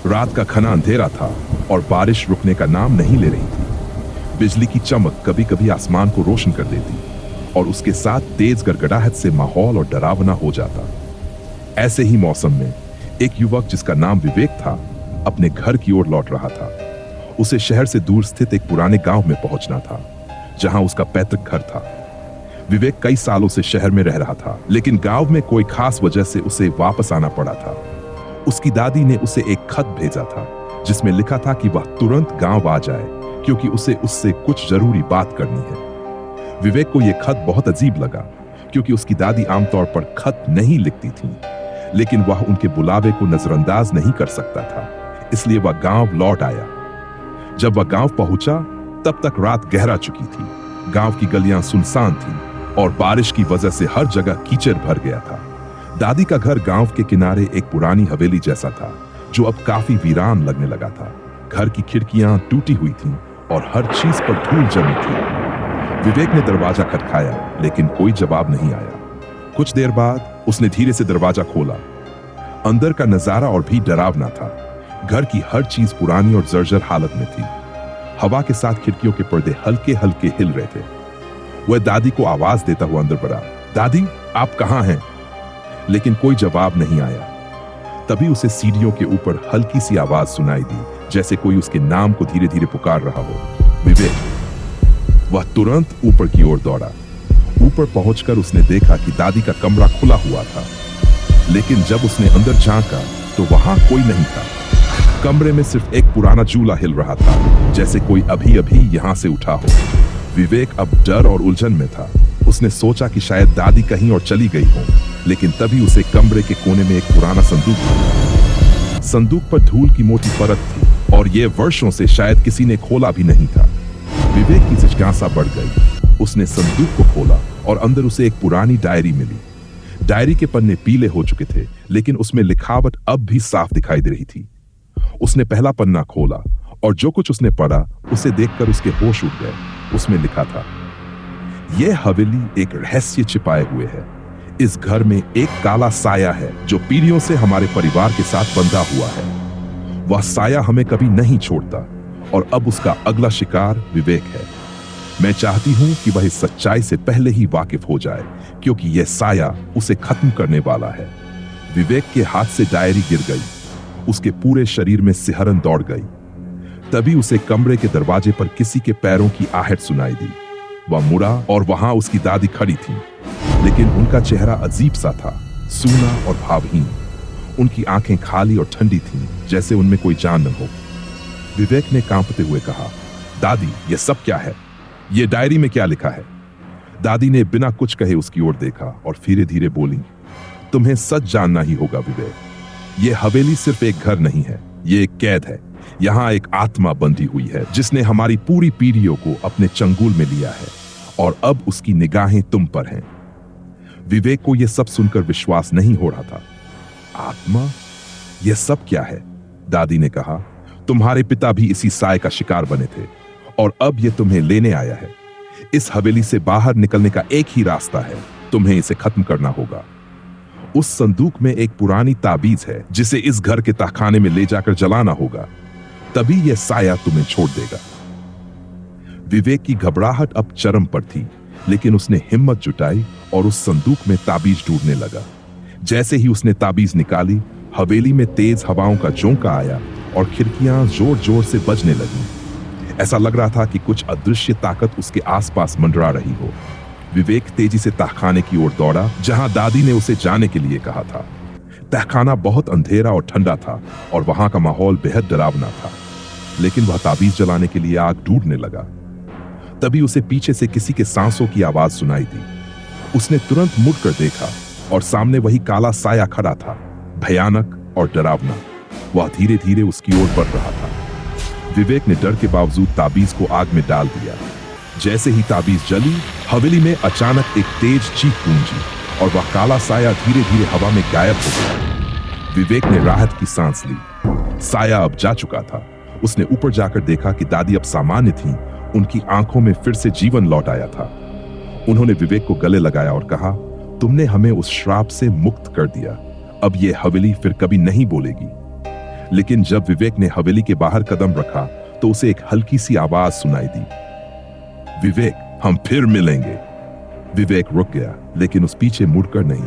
रात का घना अंधेरा था और बारिश रुकने का नाम नहीं ले रही थी। बिजली की चमक कभी कभी आसमान को रोशन कर देती और उसके साथ तेज गड़गड़ाहट से माहौल और डरावना हो जाता। ऐसे ही मौसम में एक युवक जिसका नाम विवेक था अपने घर की ओर लौट रहा था। उसे शहर से दूर स्थित एक पुराने गांव में पहुंचना था जहां उसका पैतृक घर था। विवेक कई सालों से शहर में रह रहा था, लेकिन गांव में कोई खास वजह से उसे वापस आना पड़ा था। उसकी दादी ने उसे एक खत भेजा था जिसमें लिखा था कि वह तुरंत गांव आ जाए क्योंकि उसे उससे कुछ जरूरी बात करनी है। विवेक को यह खत बहुत अजीब लगा क्योंकि उसकी दादी आमतौर पर खत नहीं लिखती थी, लेकिन वह उनके बुलावे को नजरअंदाज नहीं कर सकता था, इसलिए वह गांव लौट आया। जब वह गांव पहुंचा तब तक रात गहरा चुकी थी। गांव की गलियां सुनसान थीं और बारिश की वजह से हर जगह कीचड़ भर गया था। दादी का घर गांव के किनारे एक पुरानी हवेली जैसा था जो अब काफी वीरान लगने लगा था। घर की खिड़कियां टूटी हुई थीं और हर चीज पर धूल जमी थी। विवेक ने दरवाजा खटखाया, लेकिन कोई जवाब नहीं आया। कुछ देर बाद उसने धीरे से दरवाजा खोला। अंदर का नजारा और भी डरावना था। घर की हर चीज पुरानी और जर्जर हालत में थी। हवा के साथ खिड़कियों के पर्दे हल्के हल्के हिल रहे थे। वह दादी को आवाज देता हुआ अंदर बढ़ा, दादी आप कहां हैं? लेकिन कोई जवाब नहीं आया। तभी उसे सीढ़ियों के ऊपर हल्की सी आवाज सुनाई दी, जैसे कोई उसके नाम को धीरे धीरे पुकार रहा हो, विवेक। वह तुरंत ऊपर की ओर दौड़ा। ऊपर पहुंचकर उसने देखा कि दादी का कमरा खुला हुआ था, लेकिन जब उसने अंदर झांका तो वहां कोई नहीं था। कमरे में सिर्फ एक पुराना चूल्हा हिल रहा था, जैसे कोई अभी अभी यहां से उठा हो। विवेक अब डर और उलझन में था। उसने सोचा कि शायद दादी कहीं और चली गई हो, लेकिन तभी उसे कमरे के कोने में एक पुराना संदूक मिला। संदूक पर धूल की मोटी परत थी और यह वर्षों से शायद किसी ने खोला भी नहीं था। विवेक की जिज्ञासा बढ़ गई। उसने संदूक को खोला और अंदर उसे एक पुरानी डायरी मिली। डायरी के पन्ने पीले हो चुके थे, लेकिन उसमें लिखावट अब भी साफ दिखाई दे रही थी। उसने पहला पन्ना खोला और जो कुछ उसने पढ़ा उसे देखकर उसके होश उड़ गए। उसमें लिखा था, यह हवेली एक रहस्य छिपाए हुए है। इस घर में एक काला साया है जो पीढ़ियों से हमारे परिवार के साथ बंधा हुआ है। वह साया हमें कभी नहीं छोड़ता और अब उसका अगला शिकार विवेक है। मैं चाहती हूं कि वह इस सच्चाई से पहले ही वाकिफ हो जाए, क्योंकि यह साया उसे खत्म करने वाला है। विवेक के हाथ से डायरी गिर गई। उसके पूरे शरीर में सिहरन दौड़ गई। तभी उसे कमरे के दरवाजे पर किसी के पैरों की आहट सुनाई दी। वह मुड़ा और वहां उसकी दादी खड़ी थी, लेकिन उनका चेहरा अजीब सा था, सूना और भावहीन। उनकी आंखें खाली और ठंडी थीं, जैसे उनमें कोई जान न हो। विवेक ने कांपते हुए कहा, दादी यह सब क्या है? यह डायरी में क्या लिखा है? दादी ने बिना कुछ कहे उसकी ओर देखा और धीरे धीरे बोली, तुम्हें सच जानना ही होगा विवेक। यह हवेली सिर्फ एक घर नहीं है, यह एक कैद है। यहाँ एक आत्मा बंधी हुई है जिसने हमारी पूरी पीढ़ियों को अपने चंगुल में लिया है और अब उसकी निगाहें तुम पर हैं। विवेक को यह सब सुनकर विश्वास नहीं हो रहा था। आत्मा? यह सब क्या है? दादी ने कहा, तुम्हारे पिता भी इसी साए का शिकार बने थे और अब यह तुम्हें लेने आया है। इस हवेली से बाहर निकलने का एक ही रास्ता है, तुम्हें इसे खत्म करना होगा। उस संदूक में एक पुरानी ताबीज है जिसे इस घर के तहखाने में ले जाकर जलाना होगा, तभी यह साया तुम्हें छोड़ देगा। विवेक की घबराहट अब चरम पर थी, लेकिन उसने हिम्मत जुटाई और उस संदूक में ताबीज ढूंढने लगा। जैसे ही उसने ताबीज निकाली, हवेली में तेज हवाओं का झोंका आया और खिड़कियां जोर जोर से बजने लगीं। ऐसा लग रहा था कि कुछ अदृश्य ताकत उसके आसपास मंडरा रही हो। विवेक तेजी से तहखाने की ओर दौड़ा, जहां दादी ने उसे जाने के लिए कहा था। तहखाना बहुत अंधेरा और ठंडा था और वहां का माहौल बेहद डरावना था, लेकिन वह ताबीज जलाने के लिए आग ढूंढने लगा। तभी उसे पीछे से किसी के सांसों की आवाज सुनाई दी। उसने तुरंत मुड़कर देखा और सामने वही काला साया खड़ा था, भयानक और डरावना। वह धीरे धीरे उसकी ओर बढ़ रहा था। विवेक ने डर के बावजूद ताबीज को आग में डाल दिया। जैसे ही ताबीज जली, हवेली में अचानक एक तेज चीख गूंजी और वह काला साया धीरे धीरे हवा में गायब हो गया। विवेक ने राहत की सांस ली। साया अब जा चुका था। उसने ऊपर जाकर देखा कि दादी अब सामान्य थीं। उनकी आंखों में फिर से जीवन लौट आया था। उन्होंने विवेक को गले लगाया और कहा, तुमने हमें उस श्राप से मुक्त कर दिया। अब यह हवेली फिर कभी नहीं बोलेगी। लेकिन जब विवेक ने हवेली के बाहर कदम रखा तो उसे एक हल्की सी आवाज सुनाई दी, विवेक, हम फिर मिलेंगे। विवेक रुक गया, लेकिन उस पीछे मुड़कर नहीं।